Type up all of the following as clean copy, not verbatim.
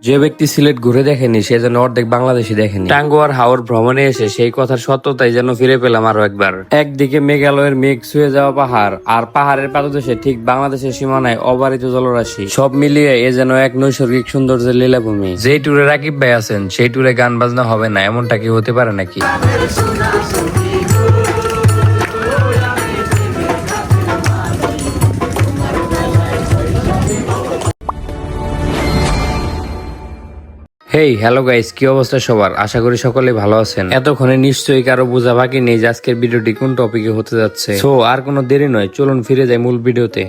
যে ব্যক্তি সিলেট ঘুরে দেখেনি সে যেন অর্ধেক বাংলাদেশি দেখেনি। টাঙ্গুয়ার হাওর ভ্রমণে এসে সেই কথার সত্যতাই যেন ফিরে পেলাম আরো একবার। একদিকে মেঘালয়ের মেঘ ছুঁয়ে যাওয়া পাহাড়, আর পাহাড়ের পাদদেশে ঠিক বাংলাদেশের সীমানায় অবারিত জলরাশি, সব মিলিয়ে এ যেন এক নৈসর্গিক সৌন্দর্যের লীলাভূমি। যেই ট্যুরে রাকিব ভাই আছেন সেই ট্যুরে গান বাজনা হবে না, এমনটা কি হতে পারে নাকি? হেই হ্যালো গাইস, কি অবস্থা সবার? আশা করি সকলে ভালো আছেন। এতক্ষণে নিশ্চয়ই কারো বোঝা বাকি নেই যে আজকের ভিডিওটি কোন টপিকে হতে যাচ্ছে। সো আর কোনো দেরি নয়, চলুন ফিরে যাই মূল ভিডিওতে।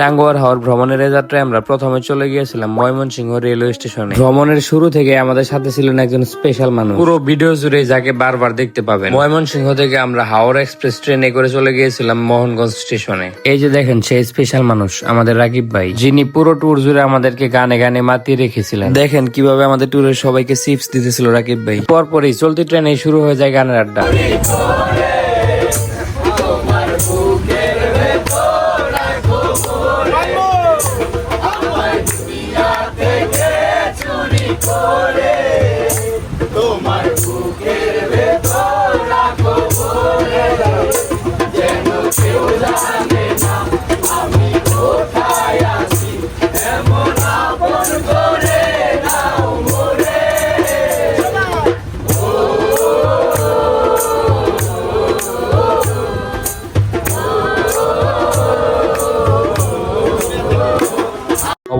টাঙ্গুয়ার হাওর ভ্রমণের এই যাত্রায় আমরা প্রথমে চলে গিয়েছিলাম ময়মনসিংহ রেলওয়ে স্টেশনে। ভ্রমণের শুরু থেকে আমাদের সাথে ছিলেন একজন স্পেশাল মানুষ, পুরো ভিডিও জুড়ে যাকে বারবার দেখতে পাবেন। ময়মনসিংহ থেকে আমরা হাওড়া এক্সপ্রেস ট্রেনে করে চলে গিয়েছিলাম মোহনগঞ্জ স্টেশনে। এই যে দেখেন সেই স্পেশাল মানুষ আমাদের রাকিব ভাই, যিনি পুরো ট্যুর জুড়ে আমাদেরকে গানে গানে মাতিয়ে রেখেছিলেন। দেখেন কিভাবে আমাদের ট্যুরের সবাইকে চিপস দিতেছিল রাকিব ভাই। পরপরই চলতি ট্রেনে শুরু হয়ে যায় গানের আড্ডা।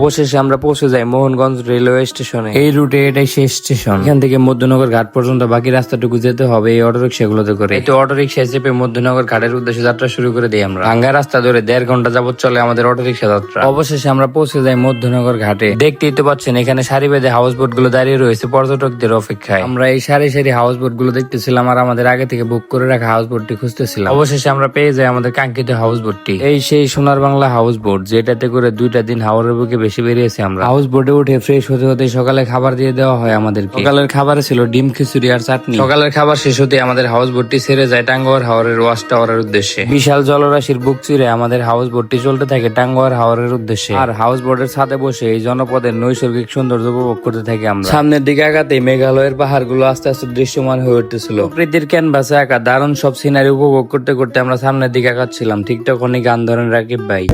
অবশেষে আমরা পৌঁছে যাই মোহনগঞ্জ রেলওয়ে স্টেশনে। এই রুটে এটাই শেষ স্টেশন। এখান থেকে মধ্যনগর ঘাট পর্যন্ত বাকি রাস্তাটুকু যেতে হবে এই অটোরিক্সা গুলোতে করে। এই তো অটোরিক্সায় চেপে মধ্যনগর ঘাটের উদ্দেশ্যে যাত্রা শুরু করে দিই আমরা। ভাঙ্গা রাস্তা ধরে 1.5 ঘন্টা যাবত চলে আমাদের অটোরিক্সা যাত্রা। অবশেষে আমরা পৌঁছে যাই মধ্যনগর ঘাটে। দেখতেই তো পাচ্ছেন এখানে সারি বেঁধে হাউস বোট গুলো দাঁড়িয়ে রয়েছে পর্যটকদের অপেক্ষায়। আমরা এই সারি সারি হাউস বোট গুলো দেখতেছিলাম আর আমাদের আগে থেকে বুক করে রাখা হাউস বোটটি খুঁজতেছিলাম। অবশেষে আমরা পেয়ে যাই আমাদের কাঙ্ক্ষিত হাউস বোটটি। এই সেই সোনার বাংলা হাউস বোট, যেটাতে করে 2টা দিন হাওরের বুকে বেশি বেরিয়েছি আমরা। হাউস বোটে উঠে ফ্রেশ হতে হতে সকালে খাবার দিয়ে দেওয়া হয় আমাদেরকে। সকালের খাবারে ছিল ডিম খিচুড়ি আর চাটনি। সকালের খাবার শেষ হতে আমাদের হাউস বোটটি ছেড়ে যায় টাঙ্গুয়ার হাওরের ওয়াচ টাওয়ারের উদ্দেশ্যে। বিশাল জলরাশির বুক চিরে আমাদের হাউস বোটটি চলতে থাকে টাঙ্গুয়ার হাওরের উদ্দেশ্যে। আর হাউস বোটের ছাদে বসে এই জনপদের নৈসর্গিক সৌন্দর্য উপভোগ করতে থাকি আমরা। সামনের দিকে আগাতে মেঘালয়ের পাহাড়গুলো আস্তে আস্তে দৃশ্যমান হয়ে উঠতেছিল। প্রকৃতির ক্যানভাসে আঁকা দারুণ সব সিনারি উপভোগ করতে করতে আমরা সামনের দিকে আগাচ্ছিলাম। ঠিক তখনই গান ধরেন রাকিব ভাই।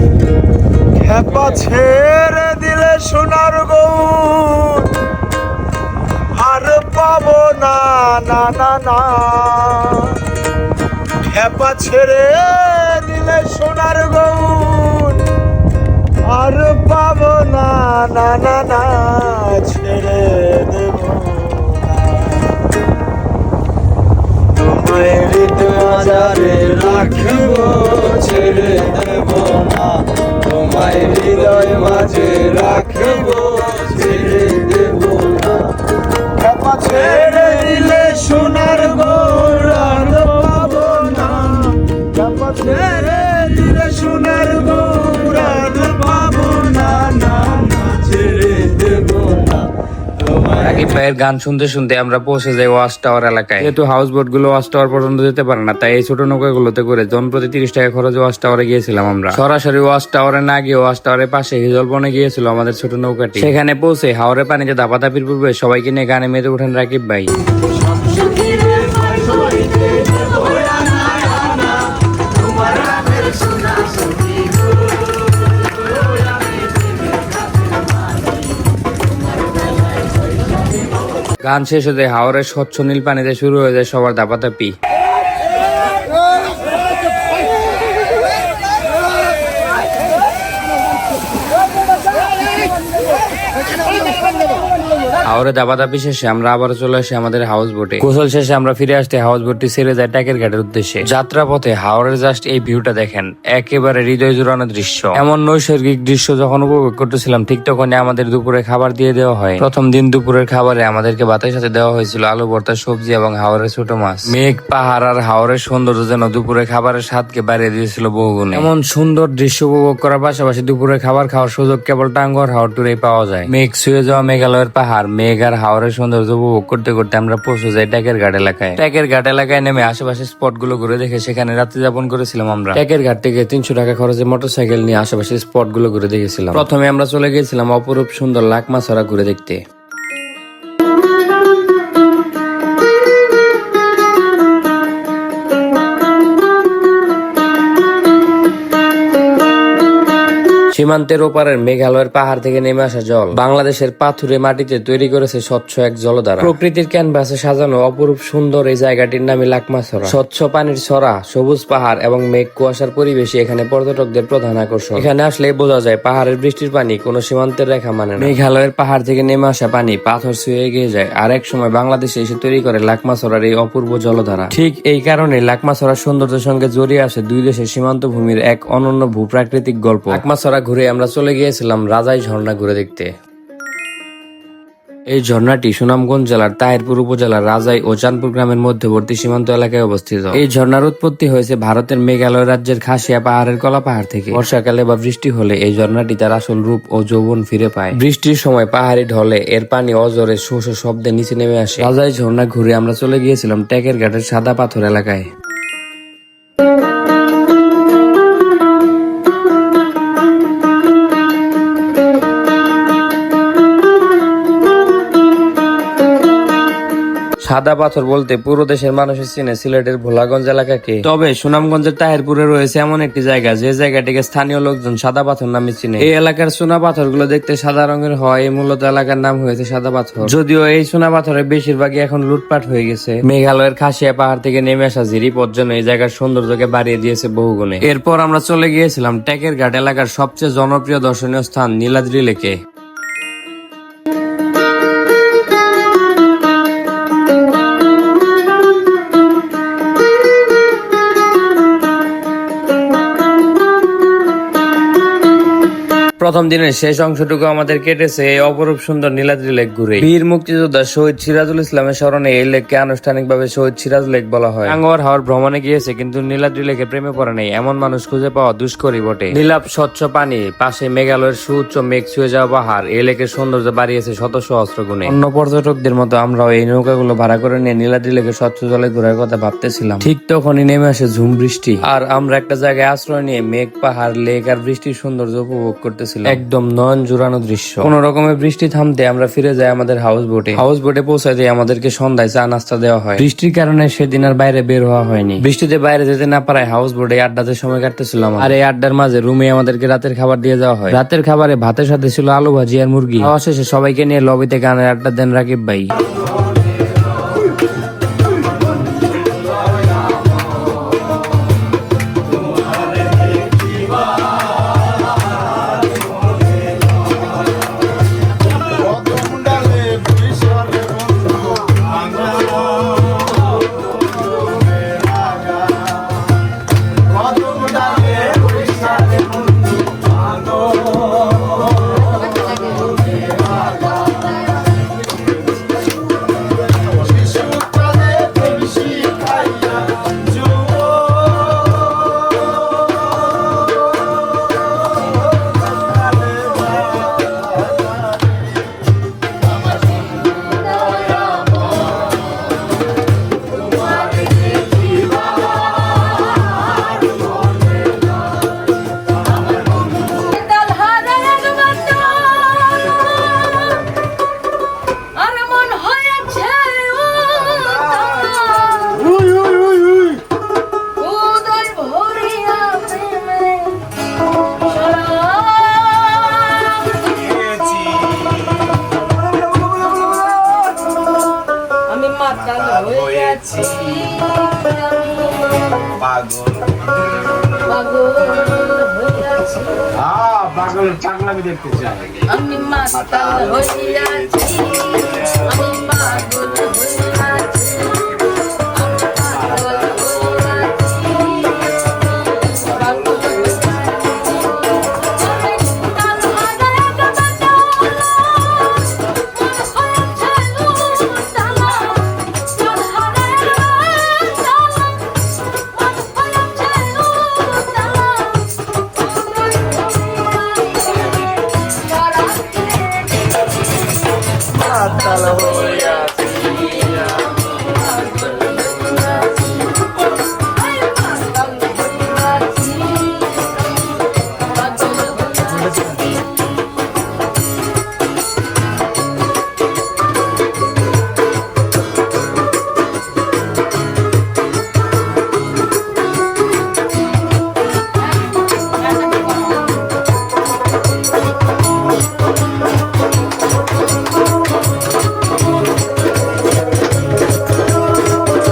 খেপা ছেড়ে দিলে সোনার গৌর আর পাবো না না না না। খেপা ছেড়ে দিলে সোনার গৌর আর পাবো না না না না। ছেড়ে দেব তোমায় হৃদয় মাঝারে রাখবো, ছেড়ে দেব না তোমায় হৃদয় মাঝে রাখবো, ছেড়ে দেব না। খেপা ছেড়ে দিলে সোনার গৌর আর পাবো না। খেপা ছেড়ে দিলে সোনার গৌর আর পাবো না না না। ছেড়ে দেব না। রাকিব ভাইয়ের গান শুনতে শুনতে আমরা পৌঁছে যাই ওয়াচ টাওয়ার এলাকায়। যেহেতু হাউস বোট গুলো ওয়াচ টাওয়ার পর্যন্ত যেতে পারে না, তাই এই ছোট নৌকা গুলোতে করে জনপ্রতি 30 টাকা খরচে ওয়াচ টাওয়ারে গিয়েছিলাম আমরা। সরাসরি ওয়াচ টাওয়ারে না গিয়ে ওয়াচ টাওয়ারের পাশে হিজলবনে গিয়েছিল আমাদের ছোট নৌকাটি। সেখানে পৌঁছে হাওরের পানিতে দাপাদাপির পূর্বে সবাইকে নিয়ে গানে মেতে ওঠেন রাকিব ভাই। গান শেষ হতে হাওরের স্বচ্ছ নীল পানিতে শুরু হয়ে যায় সবার দাপাদাপি। হাওরে দাবাদাপি শেষে আমরা আবার চলে আসি আমাদের হাউস বোটে। গোসল শেষে আমরা ফিরে আসতে হাউস বোটটি ছেড়ে যায় টাকের ঘাটের উদ্দেশ্যে। যাত্রা পথে হাওরের জাস্ট এই ভিউটা দেখেন, একেবারে হৃদয় জুড়ানো দৃশ্য। এমন নৈসর্গিক দৃশ্য যখন উপভোগ করতেছিলাম ঠিক তখনই আমাদের দুপুরে খাবার দিয়ে দেওয়া হয়। প্রথম দিন দুপুরের খাবারে আমাদেরকে ভাতের সাথে দেওয়া হয়েছিল আলু ভর্তা, সবজি এবং হাওরের ছোট মাছ। মেঘ, পাহাড় আর হাওরের সৌন্দর্য যেন দুপুরে খাবারের স্বাদকে বাড়িয়ে দিয়েছিল বহুগুণে। এমন সুন্দর দৃশ্য উপভোগ করার পাশাপাশি দুপুরে খাবার খাওয়ার সুযোগ কেবল টাঙ্গুয়ার হাওর ট্যুরেই পাওয়া যায়। মেঘ ছুঁয়ে যাওয়া মেঘালয়ের পাহাড়, মেঘ আর হাওরের সৌন্দর্য উপভোগ করতে করতে আমরা পৌঁছে যাই ট্যাকের ঘাট এলাকায়। ট্যাকের ঘাট এলাকায় নেমে আশেপাশে স্পট গুলো ঘুরে দেখে সেখানে রাত্রি যাপন করেছিলাম আমরা। ট্যাকের ঘাট থেকে 300 টাকা খরচে মোটরসাইকেল নিয়ে আশেপাশে স্পট গুলো ঘুরে দেখেছিলাম। প্রথমে আমরা চলে গিয়েছিলাম অপরূপ সুন্দর লাকমাছড়া ঘুরে দেখতে। সীমান্তের ওপারের মেঘালয়ের পাহাড় থেকে নেমে আসা জল বাংলাদেশের পাথুরে মাটিতে তৈরি করেছে স্বচ্ছ এক জলধারা। প্রকৃতির ক্যানভাসে সাজানো অপরূপ সুন্দর এই জায়গাটির নামে লাকমাছড়া। স্বচ্ছ পানির ছড়া, সবুজ পাহাড় এবং মেঘ কুয়াশার পরিবেশে এখানে পর্যটকদের প্রধান আকর্ষণ। এখানে আসলে বোঝা যায় পাহাড়ের বৃষ্টির পানি কোনো সীমান্তের রেখা মানে না। মেঘালয়ের পাহাড় থেকে নেমে আসা পানি পাথর ছুঁয়ে এগিয়ে যায় আর এক সময় বাংলাদেশে এসে তৈরি করে লাকমাছড়ার এই অপূর্ব জলধারা। ঠিক এই কারণে লাকমাছড়ার সৌন্দর্যের সঙ্গে জড়িয়ে আছে দুই দেশের সীমান্ত ভূমির এক অনন্য ভূপ্রাকৃতিক গল্প। লাকমাছড়া ঘুরে আমরা চলে গিয়েছিলাম রাজাই ঝর্ণা ঘুরে দেখতে। এই ঝর্ণাটি সুনামগঞ্জ জেলার তাহিরপুর উপজেলার রাজাই ও চাঁদপুর গ্রামের মধ্যবর্তী সীমান্ত এলাকায় অবস্থিত। এই ঝর্ণার উৎপত্তি হয়েছে ভারতের মেঘালয় রাজ্যের খাসিয়া পাহাড়ের কলা পাহাড় থেকে। বর্ষাকালে বা বৃষ্টি হলে এই ঝর্ণাটি তার আসল রূপ ও যৌবন ফিরে পায়। বৃষ্টির সময় পাহাড়ি ঢলে এর পানি অজরে শো শো শব্দে নিচে নেমে আসে। রাজাই ঝর্ণা ঘুরে আমরা চলে গিয়েছিলাম ট্যাকের ঘাটের সাদা পাথর এলাকায়। সাদা পাথর বলতে পুরো দেশের মানুষের চিনে সিলেটের ভোলাগঞ্জ এলাকাকে। তবে সুনামগঞ্জের তাহিরপুরে রয়েছে এমন একটি জায়গা যে জায়গাটিকে স্থানীয় লোকজন সাদা পাথর নামে চিনে। এই এলাকার সোনা পাথর গুলো দেখতে সাদা রঙের হয়, এই মূলত এলাকার নাম হয়েছে সাদা পাথর। যদিও এই সোনা পাথরের বেশিরভাগই এখন লুটপাট হয়ে গেছে। মেঘালয়ের খাসিয়া পাহাড় থেকে নেমে আসা ঝিরি পথ যেন এই জায়গার সৌন্দর্যকে বাড়িয়ে দিয়েছে বহুগুণে। এরপর আমরা চলে গিয়েছিলাম ট্যাকের ঘাট এলাকার সবচেয়ে জনপ্রিয় দর্শনীয় স্থান নীলাদ্রি লেকে। প্রথম দিনের শেষ অংশটুকু আমাদের কেটেছে এই অপরূপ সুন্দর নীলাদ্রি লেক ঘুরে। বীর মুক্তিযোদ্ধা শহীদ সিরাজুল ইসলামের স্মরণে এই লেককে আনুষ্ঠানিকভাবে শহীদ সিরাজ লেক বলা হয়। টাঙ্গুয়ার হাওর ভ্রমণে গিয়েছে কিন্তু নীলাদ্রি লেকে প্রেমে পড়ে নেই এমন মানুষ খুঁজে পাওয়া দুষ্করই বটে। নীলাপ স্বচ্ছ পানি, পাশে মেঘালয়ের সুউচ্চ মেঘ ছুঁয়ে যাওয়া পাহাড় এই লেকের সৌন্দর্য বাড়িয়েছে শত সহস্র গুণে। অন্য পর্যটকদের মতো আমরাও এই নৌকাগুলো ভাড়া করে নিয়ে নীলাদ্রি লেকের স্বচ্ছ জলে ঘোরার কথা ভাবতেছিলাম। ঠিক তখনই নেমে আসে ঝুম বৃষ্টি আর আমরা একটা জায়গায় আশ্রয় নিয়ে মেঘ, পাহাড়, লেক আর বৃষ্টির সৌন্দর্য উপভোগ করতেছিলাম। একদম নয়ন জুড়ানো দৃশ্য। কোন রকমের বৃষ্টি থামতে আমরা ফিরে যাই আমাদের হাউস বোটে। হাউস বোটে পৌঁছাতে আমাদেরকে সন্ধ্যায় চা নাস্তা দেওয়া হয়। বৃষ্টির কারণে সেদিন আর বাইরে বের হওয়া হয়নি। বৃষ্টিতে বাইরে যেতে না পারায় হাউস বোটে আড্ডাতে সময় কাটতেছিলাম। আর এই আড্ডার মাঝে রুমে আমাদেরকে রাতের খাবার দিয়ে যাওয়া হয়। রাতের খাবারে ভাতের সাথে ছিল আলু ভাজি আর মুরগি। খাওয়া শেষে সবাইকে নিয়ে লবিতে গানের আড্ডা দেন রাকিব ভাই। পাগল পাগলামি দেখতে চাই। আমি মাতাল হইয়াছি, আমি পাগল হইয়াছি, মাতা পাগল হইয়াছি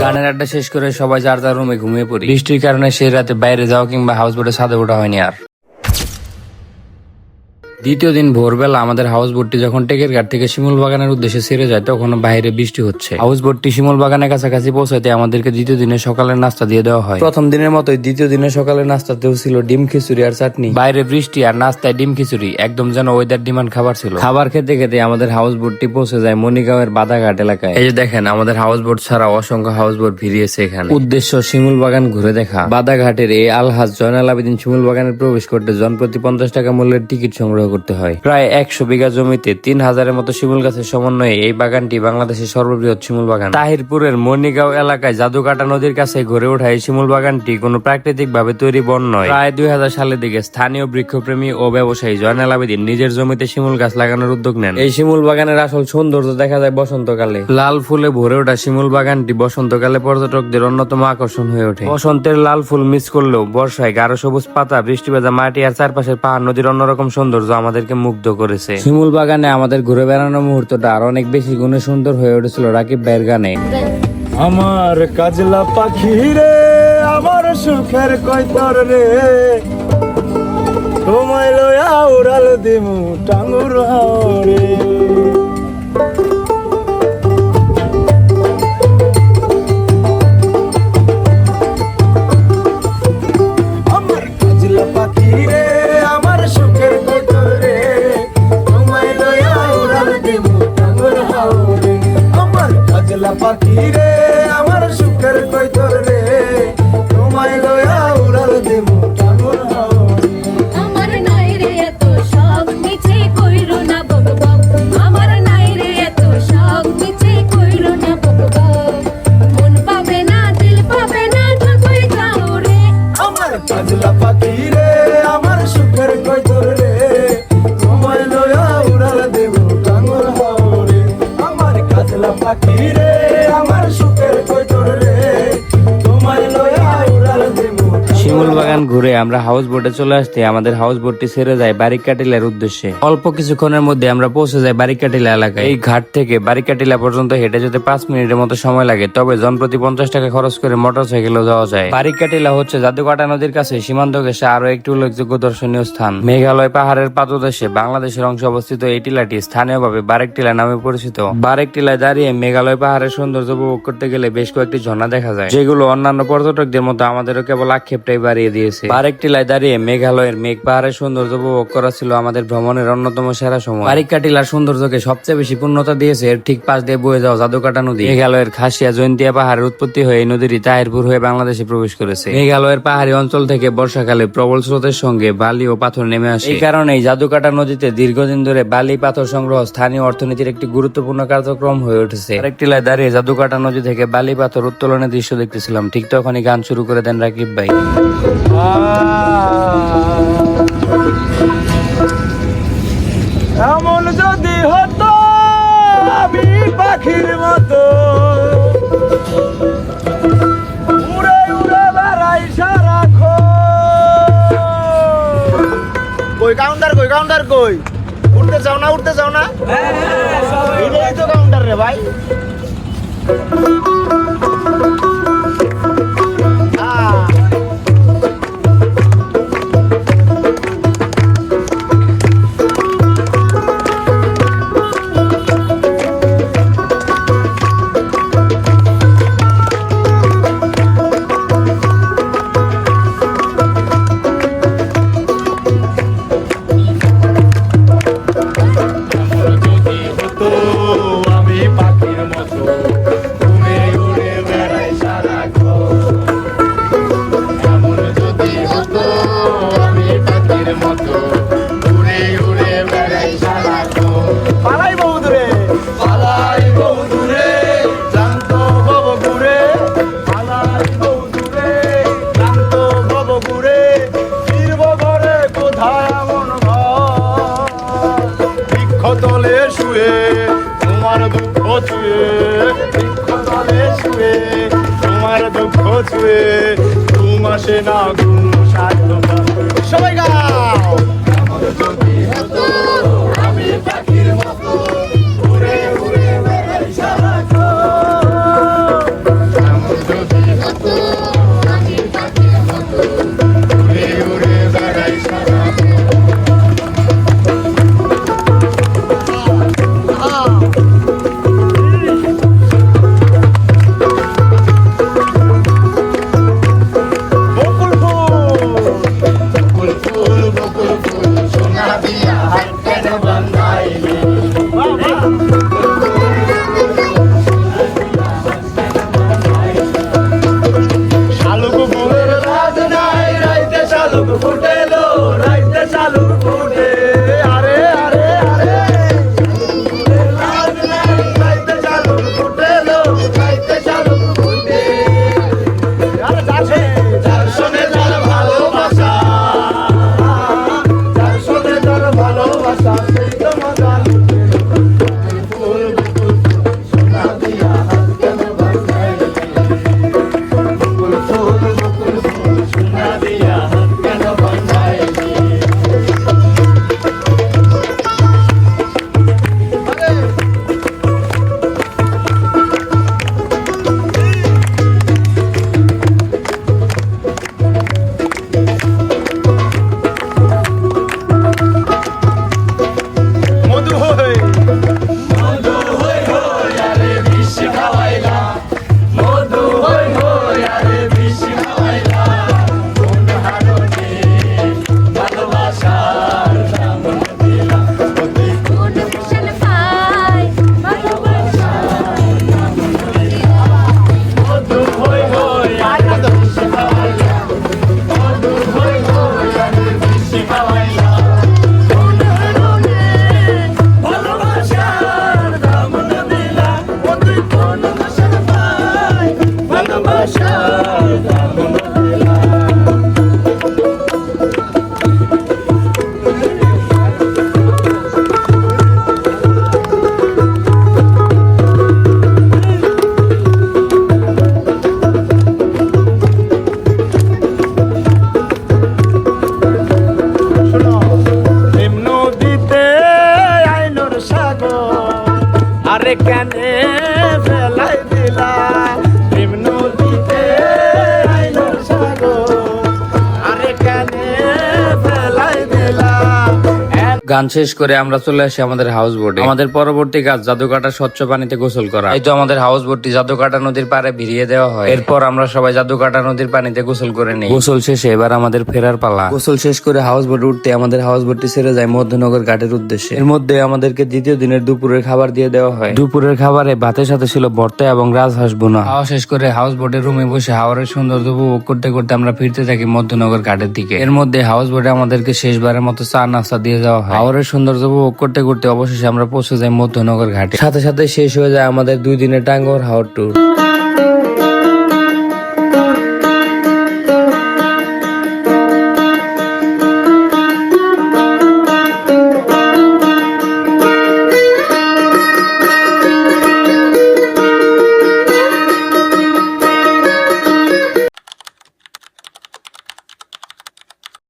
গানের আড্ডা শেষ করে সবাই যার যার রুমে ঘুমিয়ে পড়ি। বৃষ্টির কারণে সেই রাতে বাইরে যাওয়া কিংবা হাউস বোটে ছাদে ওঠা হয়নি আর। দ্বিতীয় দিন ভোরবেলা আমাদের হাউস বোটটি যখন টেকের ঘাট থেকে শিমুল বাগানের উদ্দেশ্যে ছেড়ে যায় তখন বাইরে বৃষ্টি হচ্ছে। হাউস বোটটি শিমুল বাগানের কাছাকাছি পৌঁছাতে আমাদেরকে দ্বিতীয় দিনের সকালের নাস্তা দিয়ে দেওয়া হয়। প্রথম দিনের মতোই দ্বিতীয় দিনের সকালের নাস্তাতেও ছিল ডিম খিচুড়ি আর চাটনি। বাইরে বৃষ্টি আর নাস্তায় ডিম খিচুড়ি একদম যেন ওয়েদার ডিমান্ড খাবার ছিল। খাবার খেতে খেতে আমাদের হাউস বোটটি পৌঁছে যায় মনিগাঁওয়ের বাদাঘাট এলাকায়। এই যে দেখেন আমাদের হাউস বোট ছাড়া অসংখ্য হাউস বোট ভিড়িয়েছে এখানে। উদ্দেশ্য শিমুল বাগান ঘুরে দেখা। বাদাঘাটের এই আলহাজ জয়নাল আবেদিন শিমুল বাগানে প্রবেশ করতে জনপ্রতি 50 টাকা মূল্যের টিকিট সংগ্রহ করতে হয়। প্রায় 100 বিঘা জমিতে 3000-এর মতো শিমুল গাছের সমন্বয়ে এই বাগানটি বাংলাদেশের সর্ববৃহৎ শিমুল বাগান। তাহিরপুরের মনিগাঁও এলাকায় জাদুকাটা নদীর কাছে গড়ে ওঠা এই শিমুল বাগানটি কোনো প্রাকৃতিক ভাবে তৈরি বন নয়। প্রায় 2000 সালের দিকে স্থানীয় বৃক্ষপ্রেমী ও ব্যবসায়ী জয়নাল আবেদিন নিজের জমিতে শিমুল গাছ লাগানোর উদ্যোগ নেন। এই শিমুল বাগানের আসল সৌন্দর্য দেখা যায় বসন্তকালে। লাল ফুলে ভরে ওঠা শিমুল বাগানটি বসন্তকালে পর্যটকদের অন্যতম আকর্ষণ হয়ে ওঠে। বসন্তের লাল ফুল মিস করলেও বর্ষায় গাঢ় সবুজ পাতা, বৃষ্টি ভেজা মাটি আর চারপাশের পাহাড় নদীর অন্যরকম সৌন্দর্য আমাদেরকে মুগ্ধ করেছে। শিমুল বাগানে আমাদের ঘুরে বেড়ানোর মুহূর্তটা আর অনেক বেশি গুণে সুন্দর হয়ে উঠেছিল রাকিব ভাইয়ের গানে। আমার কাজলা পাখি রে, আমার সুখের কয়তর রে, তোমায় লয়া উড়াল দিমু টাঙ্গুর হাওরে। আমার কাজলা পাখি রে, আমার সুখের কয়তর রে, তোমায় লয়া উড়াল দিমু টাঙ্গুর হাওরে। আমার কাজলা পাখি রে, আমার সুখের কয়তর রে, তোমায় লয়া উড়াল দিমু টাঙ্গুর হাওরে। আমার নাই রে এত শখ মিছে কইরো না বক বক, আমার নাই রে এত শখ মিছে কইরো না বক বক, মন পাবে না দিল পাবে না যতই চাও রে। আমার কাজলা পাখি রে, আমার সুখের কয়তর রে, তোমায় লয়া উড়াল দেব টাঙ্গুর হাওরে। আমার কাজলা পাখি রে, আমার সুখের কয়তর রে, তোমায় লয়া উড়াল দেব। শিমুল বাগান ঘুরে আমরা হাউস বোটে চলে আসতে আমাদের হাউস বোটটি ছেড়ে যায় বারিকাটিলার উদ্দেশ্যে। অল্প কিছুক্ষণের মধ্যে আমরা পৌঁছে যাই বারিকাটিলা এলাকায়। এই ঘাট থেকে বারিকাটিলা পর্যন্ত হেঁটে যেতে 5 মিনিটের মতো সময় লাগে, তবে জনপ্রতি 50 টাকা খরচ করে মোটরসাইকেলেও যাওয়া যায়। বারিকাটিলা হচ্ছে জাদুকাটা নদীর কাছে সীমান্ত ঘেঁষে আরো একটি উল্লেখযোগ্য দর্শনীয় স্থান। মেঘালয় পাহাড়ের পাদদেশে বাংলাদেশের অংশে অবস্থিত এই টিলাটি স্থানীয়ভাবে বারেকটিলা নামে পরিচিত। বারেকটিলায় দাঁড়িয়ে মেঘালয় পাহাড়ের সৌন্দর্য উপভোগ করতে গেলে বেশ কয়েকটি ঝর্ণা দেখা যায়, যেগুলো অন্যান্য পর্যটকদের মতো আমাদেরও কেবল আক্ষেপটাই বাড়িয়ে দিয়েছে। বারেকটিলায় দাঁড়িয়ে মেঘালয়ের মেঘ পাহাড়ের সৌন্দর্য উপভোগ করা ছিল আমাদের ভ্রমণের অন্যতম সেরা সময়। বারিকাটিলার সৌন্দর্যকে সবচেয়ে বেশি পূর্ণতা দিয়েছে এর ঠিক পাশ দিয়ে বয়ে যাওয়া জাদুকাটা নদী। মেঘালয়ের খাসিয়া জয়ন্তিয়া পাহাড়ের উৎপত্তি হয়ে এই নদীটি তাহিরপুর হয়ে বাংলাদেশে প্রবেশ করেছে। মেঘালয়ের পাহাড়ি অঞ্চল থেকে বর্ষাকালে প্রবল স্রোতের সঙ্গে বালি ও পাথর নেমে আসে। এই কারণেই জাদুকাটা নদীতে দীর্ঘদিন ধরে বালি পাথর সংগ্রহ স্থানীয় অর্থনীতির একটি গুরুত্বপূর্ণ কার্যক্রম হয়ে উঠেছে। বারেকটিলায় দাঁড়িয়ে জাদুকাটা নদী থেকে বালি পাথর উত্তোলনের দৃশ্য দেখতেছিলাম, ঠিক তখনই গান শুরু করে দেন রাকিব ভাই। এমন যদি হতো আমি পাখির মতো উড়ে উড়ে বেড়াই সারাক্ষণ। কই কাউন্টার কই, উঠতে চাও না এটাই তো কাউন্টার রে ভাই। আমি পাখির মতো উড়ে উড়ে বেড়াই হবে না কোনো স্বার্থপর। সবাই গাও। আমার যদি হতো আমি পাখির মতো উড়ে উড়ে বেড়াই সারাক্ষণ। আমার যদি হতো আমি পাখির মতো উড়ে উড়ে বেড়াই সারাক্ষণ। বকুল ফুল বকুল ফুল সোনা দিয়া হাত কেন বাঁধাইলি? শালুক ফুলের রাজ নাই রাইতে শালুক ফুটেলো রাইতে শালুক ফুটে। আরে আরে আরে ফুলের রাজ নাই রাইতে শালুক ফুটেলো রাইতে শালুক ফুটে। আরে যাচ্ছে যার শোনে যার ভালোবাসা, যার শোনে যার ভালোবাসা সেই তো মজা লুটে। ফুল বকুল ফুল সোনা দিয়া হাত কেন বাঁধাইলি? বকুল ফুল সোনা দিয়া হাত কেন বাঁধাইলি? মধু হই আরে বিষ খাওয়াইলা, মধু হই আরে বিষ খাওয়াইলা। কোন হারনে ভালোবাসার দাম দিলা? ওতে কোন ভীষণ পাই ভালোবাসার নাম দিলা। মধু হই আরে বিষ খাওয়াইলা, মধু হই আরে বিষ খাওয়াইলা। কোন হারনে ভালোবাসার দাম দিলা, ওতে কোন ভীষণ পাই ভালোবাসার দাম দিলা। শোনো, প্রেম নদীতে আইনোর সাগর, আরে কেনে ফেলাই দিলা? প্রেম নদীতে আইনোর সাগর, আরে কেনে ফেলাই দিলা? গান শেষ করে আমরা চলে আসি আমাদের হাউস বোটে। আমাদের পরবর্তী কাজ জাদুকাটা স্বচ্ছ পানিতে গোসল করা। এই তো আমাদের হাউস বোটটি জাদুকাটা নদীর পাড়ে ভিড়িয়ে দেওয়া হয়। এরপর আমরা সবাই জাদুকাটা নদীর পানিতে গোসল করে নিই। গোসল শেষে এবার আমাদের ফেরার পালা। গোসল শেষ করে হাউস বোটে উঠতে আমাদের হাউস বোটটি ছেড়ে যায় মধ্যনগর ঘাটের উদ্দেশ্যে। এর মধ্যে আমাদেরকে দ্বিতীয় দিনের দুপুরের খাবার দিয়ে দেওয়া হয়। দুপুরের খাবারে ভাতের সাথে ছিল ভর্তা এবং রাজহাঁস বোনা। খাওয়া শেষ করে হাউস বোটের রুমে বসে হাওরের সৌন্দর্য উপভোগ করতে করতে আমরা ফিরতে থাকি মধ্যনগর ঘাটের দিকে। এর মধ্যে হাউস বোটে আমাদেরকে শেষবারের মতো চা নাস্তা দিয়ে যাওয়া হয়। হাওরের সৌন্দর্য উপভোগ করতে করতে অবশেষে আমরা পৌঁছে যাই মধ্যনগর ঘাটে। সাথে সাথে শেষ হয়ে যায় আমাদের 2 দিনের টাঙ্গর হাওর ট্যুর।